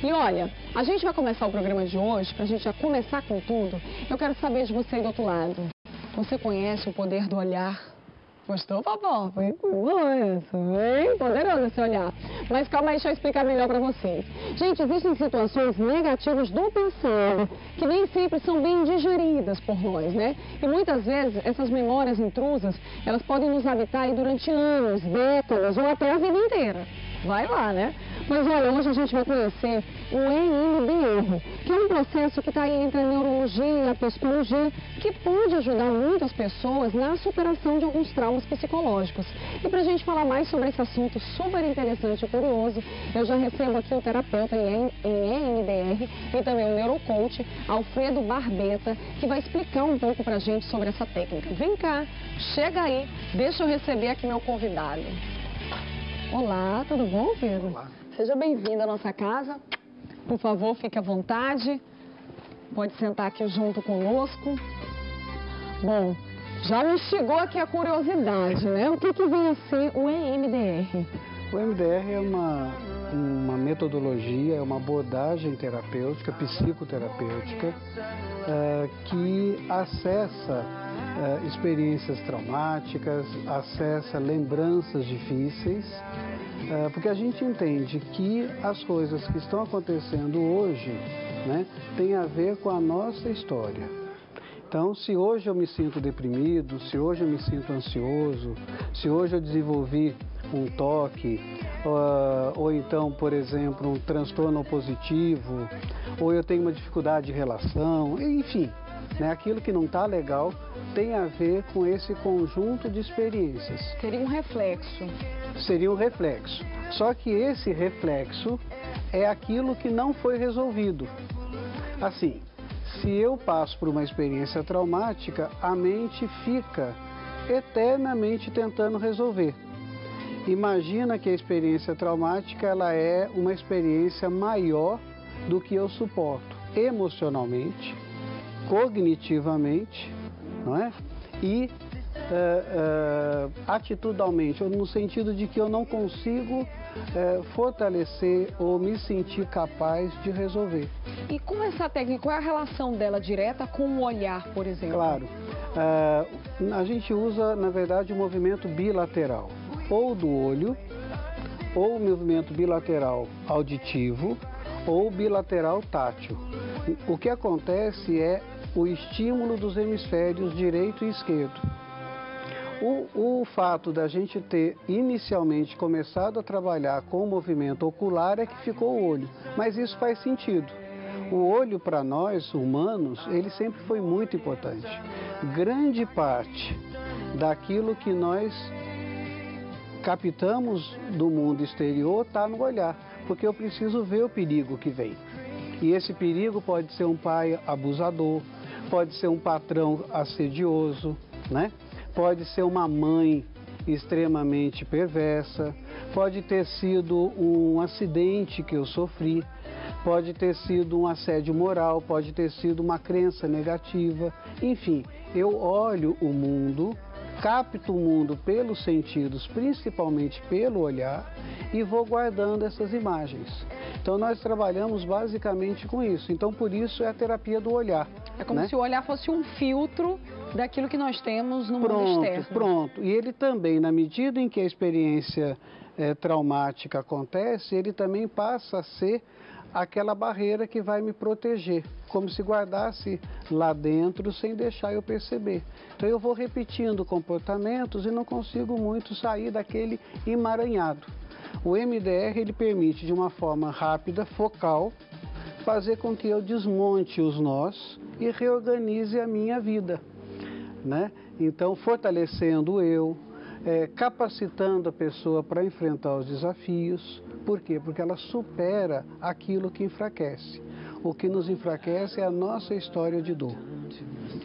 E olha, a gente vai começar o programa de hoje, pra gente já começar com tudo. Eu quero saber de você aí do outro lado. Você conhece o poder do olhar? Gostou, Popó? Foi bem poderoso esse olhar. Mas calma aí, deixa eu explicar melhor pra vocês. Gente, existem situações negativas do passado que nem sempre são bem digeridas por nós, né? E muitas vezes essas memórias intrusas, elas podem nos habitar aí durante anos, décadas ou até a vida inteira. Vai lá, né? Mas olha, hoje a gente vai conhecer o EMDR, que é um processo que está aí entre a neurologia e a psicologia, que pode ajudar muitas pessoas na superação de alguns traumas psicológicos. E para a gente falar mais sobre esse assunto super interessante e curioso, eu já recebo aqui o terapeuta em EMDR e também o neurocoach, Alfredo Barbeta, que vai explicar um pouco para a gente sobre essa técnica. Vem cá, chega aí, deixa eu receber aqui meu convidado. Olá, tudo bom, Pedro? Olá. Seja bem-vindo à nossa casa. Por favor, fique à vontade. Pode sentar aqui junto conosco. Bom, já me chegou aqui a curiosidade, né? O que vem a ser o EMDR? O EMDR é uma metodologia, é uma abordagem terapêutica, psicoterapêutica, que acessa experiências traumáticas, acessa lembranças difíceis, porque a gente entende que as coisas que estão acontecendo hoje, né, tem a ver com a nossa história. Então, se hoje eu me sinto deprimido, se hoje eu me sinto ansioso, se hoje eu desenvolvi um toque, ou então, por exemplo, um transtorno opositivo, ou eu tenho uma dificuldade de relação, enfim, né, aquilo que não está legal tem a ver com esse conjunto de experiências. Seria um reflexo. Seria um reflexo. Só que esse reflexo é aquilo que não foi resolvido. Assim, se eu passo por uma experiência traumática, a mente fica eternamente tentando resolver. Imagina que a experiência traumática ela é uma experiência maior do que eu suporto emocionalmente, cognitivamente, não é? E atitudinalmente, no sentido de que eu não consigo fortalecer ou me sentir capaz de resolver. E com essa técnica, qual é a relação dela direta com o olhar, por exemplo? Claro, a gente usa, na verdade, o movimento bilateral, ou do olho, ou o movimento bilateral auditivo, ou bilateral tátil. O que acontece é o estímulo dos hemisférios direito e esquerdo. O fato da gente ter inicialmente começado a trabalhar com o movimento ocular é que ficou o olho, mas isso faz sentido. O olho para nós humanos, ele sempre foi muito importante. Grande parte daquilo que nós captamos do mundo exterior está no olhar, porque eu preciso ver o perigo que vem. E esse perigo pode ser um pai abusador, pode ser um patrão assedioso, né? Pode ser uma mãe extremamente perversa, pode ter sido um acidente que eu sofri, pode ter sido um assédio moral, pode ter sido uma crença negativa. Enfim, eu olho o mundo, capto o mundo pelos sentidos, principalmente pelo olhar, e vou guardando essas imagens. Então nós trabalhamos basicamente com isso. Então por isso é a terapia do olhar. É como se o olhar fosse um filtro daquilo que nós temos no mundo externo. Pronto. E ele também, na medida em que a experiência traumática acontece, ele também passa a ser aquela barreira que vai me proteger, como se guardasse lá dentro sem deixar eu perceber. Então eu vou repetindo comportamentos e não consigo muito sair daquele emaranhado. O MDR ele permite de uma forma rápida, focal, fazer com que eu desmonte os nós e reorganize a minha vida, né? Então fortalecendo eu, capacitando a pessoa para enfrentar os desafios. Por quê? Porque ela supera aquilo que enfraquece. O que nos enfraquece é a nossa história de dor.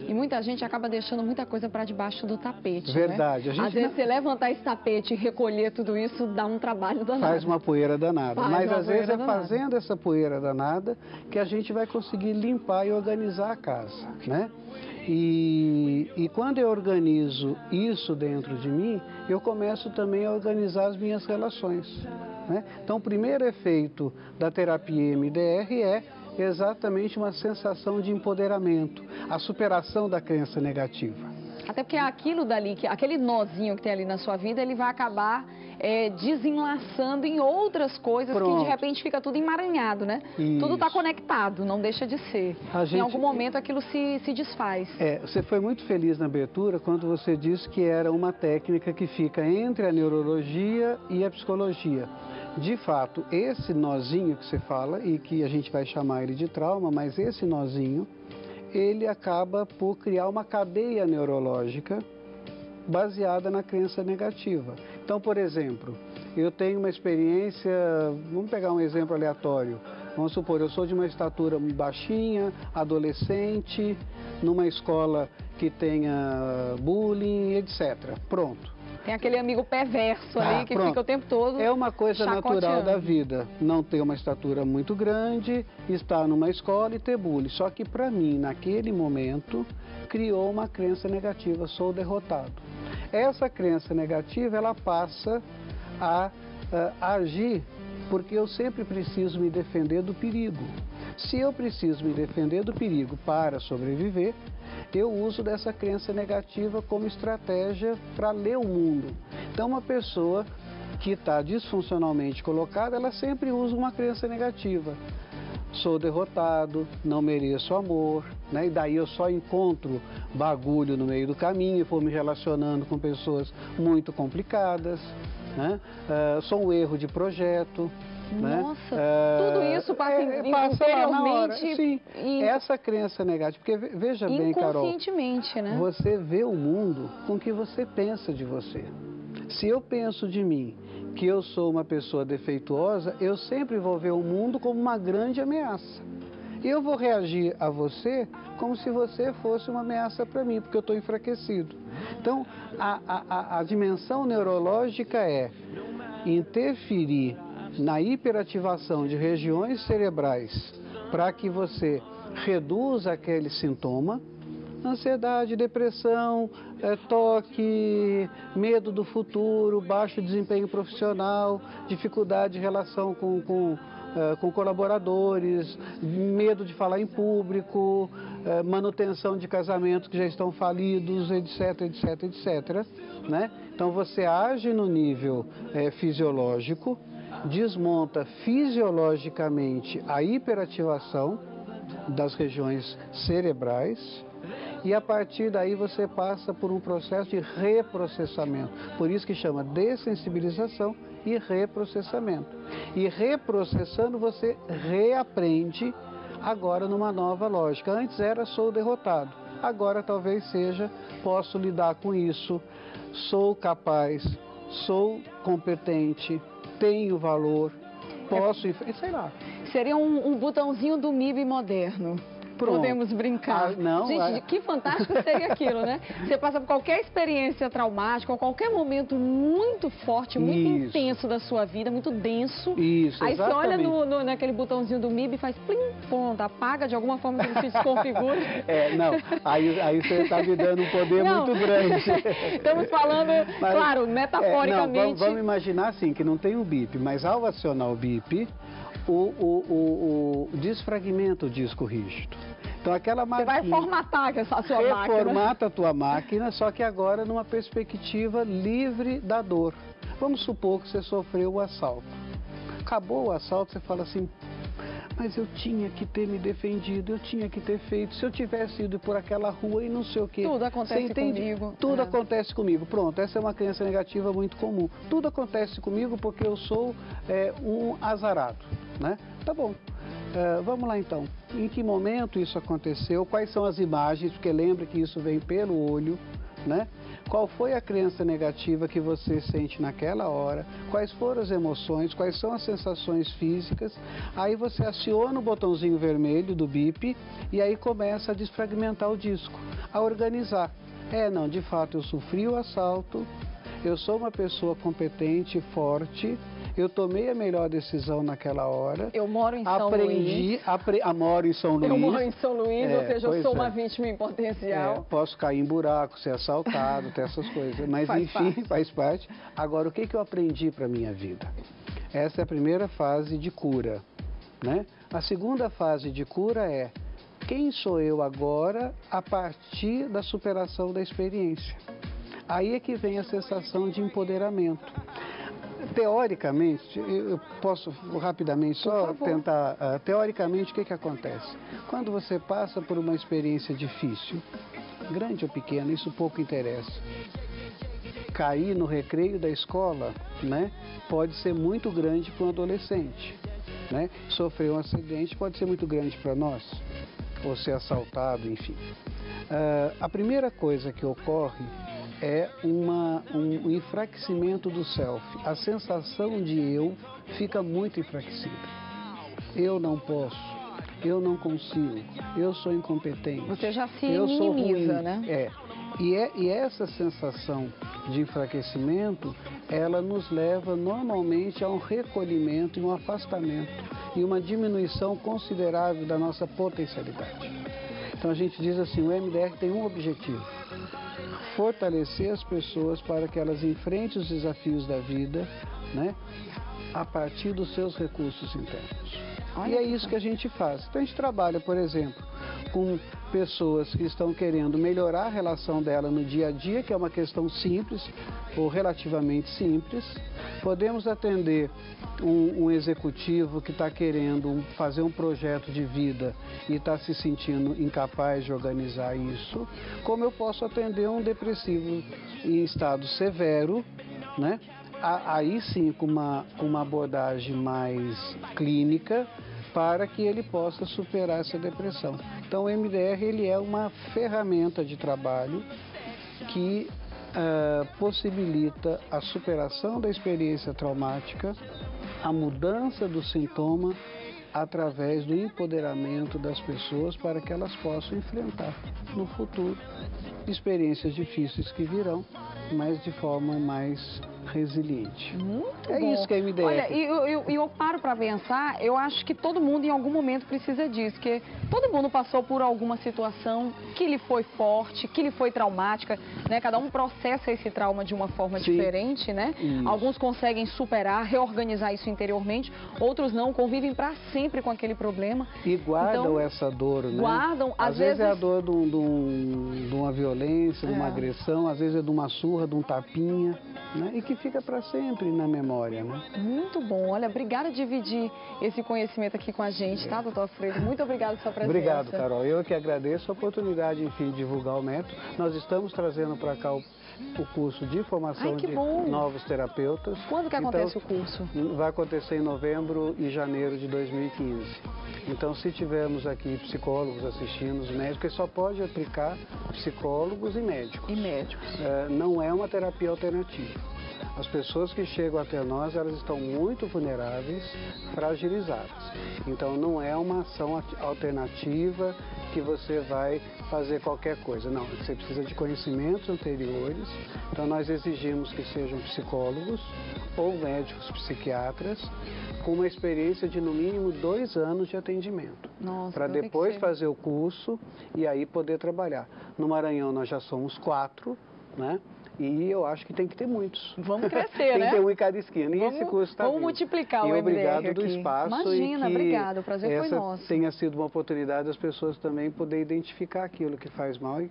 E muita gente acaba deixando muita coisa para debaixo do tapete. Verdade. Né? Às vezes você levantar esse tapete e recolher tudo isso dá um trabalho danado. Faz uma poeira danada. Mas às vezes é fazendo essa poeira danada que a gente vai conseguir limpar e organizar a casa, né? E quando eu organizo isso dentro de mim, eu começo também a organizar as minhas relações. né? Então, o primeiro efeito da terapia EMDR é exatamente uma sensação de empoderamento, a superação da crença negativa. Até porque aquilo dali, aquele nozinho que tem ali na sua vida, ele vai acabar desenlaçando em outras coisas. Pronto. Que de repente fica tudo emaranhado, né? Isso. Tudo está conectado, não deixa de ser. Em algum momento aquilo se desfaz. Você foi muito feliz na abertura quando você disse que era uma técnica que fica entre a neurologia e a psicologia. De fato, esse nozinho que você fala, e que a gente vai chamar ele de trauma, mas esse nozinho, ele acaba por criar uma cadeia neurológica baseada na crença negativa. Então, por exemplo, eu tenho uma experiência, vamos pegar um exemplo aleatório, vamos supor, eu sou de uma estatura baixinha, adolescente, numa escola que tenha bullying, etc. Pronto. Tem aquele amigo perverso ali que fica o tempo todo É uma coisa natural da vida, não ter uma estatura muito grande, estar numa escola e ter bullying. Só que para mim, naquele momento, criou uma crença negativa, sou derrotado. Essa crença negativa, ela passa a agir porque eu sempre preciso me defender do perigo. Se eu preciso me defender do perigo para sobreviver, eu uso dessa crença negativa como estratégia para ler o mundo. Então, uma pessoa que está disfuncionalmente colocada, ela sempre usa uma crença negativa. Sou derrotado, não mereço amor, né? E daí eu só encontro bagulho no meio do caminho, vou me relacionando com pessoas muito complicadas, né? Sou um erro de projeto. Nossa, tudo isso passa interiormente. Sim, essa crença negativa, porque veja bem, Carol, inconscientemente, né? Você vê o mundo com o que você pensa de você. Se eu penso de mim que eu sou uma pessoa defeituosa, eu sempre vou ver o mundo como uma grande ameaça. E eu vou reagir a você como se você fosse uma ameaça para mim, porque eu estou enfraquecido. Então, a dimensão neurológica é interferir na hiperativação de regiões cerebrais para que você reduza aquele sintoma, ansiedade, depressão, toque, medo do futuro, baixo desempenho profissional, dificuldade de relação com colaboradores, medo de falar em público, manutenção de casamentos que já estão falidos, etc, etc, etc. Né? Então você age no nível fisiológico, desmonta fisiologicamente a hiperativação das regiões cerebrais e a partir daí você passa por um processo de reprocessamento. Por isso que chama dessensibilização e reprocessamento. E reprocessando você reaprende agora numa nova lógica. Antes era sou derrotado, agora talvez seja posso lidar com isso, sou capaz, sou competente, tenho valor, posso, sei lá. Seria um botãozinho do MIB moderno. Pronto. Podemos brincar. Gente, que fantástico seria aquilo, né? Você passa por qualquer experiência traumática, ou qualquer momento muito forte, muito intenso da sua vida, muito denso. Isso, aí exatamente. Você olha naquele botãozinho do MIB e faz plim, ponto, apaga de alguma forma que ele se desconfigura. Aí você está me dando um poder muito grande. Estamos falando, claro, metaforicamente. Vamos imaginar assim, que não tem o BIP, mas ao acionar o BIP, desfragmenta o disco rígido. Então aquela máquina... Você vai formatar a sua máquina. Reformata a tua máquina, só que agora numa perspectiva livre da dor. Vamos supor que você sofreu o assalto. Acabou o assalto, você fala assim, mas eu tinha que ter me defendido, eu tinha que ter feito, se eu tivesse ido por aquela rua e não sei o quê. Tudo acontece comigo. Tudo acontece comigo. Pronto, essa é uma crença negativa muito comum. Tudo acontece comigo porque eu sou um azarado, né? Tá bom. Vamos lá então. Em que momento isso aconteceu? Quais são as imagens? Porque lembra que isso vem pelo olho, né? Qual foi a crença negativa que você sente naquela hora? Quais foram as emoções? Quais são as sensações físicas? Aí você aciona o botãozinho vermelho do BIP e aí começa a desfragmentar o disco, a organizar. Não, de fato eu sofri o assalto, eu sou uma pessoa competente, forte, eu tomei a melhor decisão naquela hora. Eu moro em São Luís. Moro em São Luís. Eu moro em São Luís, ou seja, eu sou uma vítima em potencial. Posso cair em buraco, ser assaltado, ter essas coisas. Mas enfim, faz parte. Agora, o que eu aprendi para a minha vida? Essa é a primeira fase de cura, né? A segunda fase de cura é: quem sou eu agora a partir da superação da experiência? Aí é que vem a sensação de empoderamento. Teoricamente, eu posso rapidamente só tentar, teoricamente, o que acontece? Quando você passa por uma experiência difícil, grande ou pequena, isso pouco interessa. Cair no recreio da escola, né, pode ser muito grande para um adolescente, né? Sofrer um acidente pode ser muito grande para nós, ou ser assaltado, enfim. A primeira coisa que ocorre é um enfraquecimento do self. A sensação de eu fica muito enfraquecida. Eu não posso, eu não consigo, eu sou incompetente. Você já se eu sou minimiza, ruim. né? E essa sensação de enfraquecimento, ela nos leva normalmente a um recolhimento e um afastamento e uma diminuição considerável da nossa potencialidade. Então a gente diz assim, o MDR tem um objetivo: fortalecer as pessoas para que elas enfrentem os desafios da vida, né, a partir dos seus recursos internos. E é isso que a gente faz. Então a gente trabalha, por exemplo, com pessoas que estão querendo melhorar a relação dela no dia a dia, que é uma questão simples ou relativamente simples. Podemos atender um executivo que está querendo fazer um projeto de vida e está se sentindo incapaz de organizar isso, como eu posso atender um depressivo em estado severo, né? Aí sim com uma abordagem mais clínica, para que ele possa superar essa depressão. Então o MDR ele é uma ferramenta de trabalho que possibilita a superação da experiência traumática, a mudança do sintoma através do empoderamento das pessoas para que elas possam enfrentar no futuro experiências difíceis que virão, mas de forma mais resiliente. Muito bom. Isso que é a MDR. Olha, eu paro para pensar, eu acho que todo mundo em algum momento precisa disso, que todo mundo passou por alguma situação que lhe foi forte, que lhe foi traumática, né? Cada um processa esse trauma de uma forma diferente, né? Isso. Alguns conseguem superar, reorganizar isso interiormente, outros não, convivem para sempre com aquele problema. E guardam essa dor, né? Guardam, às vezes é a dor de uma violência, de uma agressão, às vezes é de uma surra, de um tapinha, né? E que fica para sempre na memória, né? Muito bom. Olha, obrigada por dividir esse conhecimento aqui com a gente, tá, doutor Alfredo? Muito obrigada pela sua presença. Obrigado, Carol. Eu que agradeço a oportunidade, enfim, de divulgar o método. Nós estamos trazendo para cá o curso de formação de novos terapeutas. Quando que acontece o curso? Vai acontecer em novembro e janeiro de 2015. Então, se tivermos aqui psicólogos assistindo, os médicos, só pode aplicar psicólogos e médicos. E médicos. Não é uma terapia alternativa. As pessoas que chegam até nós, elas estão muito vulneráveis, fragilizadas. Então não é uma ação alternativa que você vai fazer qualquer coisa. Não, você precisa de conhecimentos anteriores. Então nós exigimos que sejam psicólogos ou médicos psiquiatras com uma experiência de no mínimo 2 anos de atendimento. Para depois fazer o curso e aí poder trabalhar. No Maranhão nós já somos 4, né? E eu acho que tem que ter muitos. Vamos crescer, tem né? Tem que ter um em cada esquina. E esse curso está Vamos multiplicar o MDR obrigado aqui. Do espaço. Imagina, obrigado. O prazer foi nosso. Tenha sido uma oportunidade das pessoas também poder identificar aquilo que faz mal e,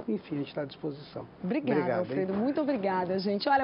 enfim, a gente está à disposição. Obrigada, Alfredo. Muito obrigada, gente. Olha,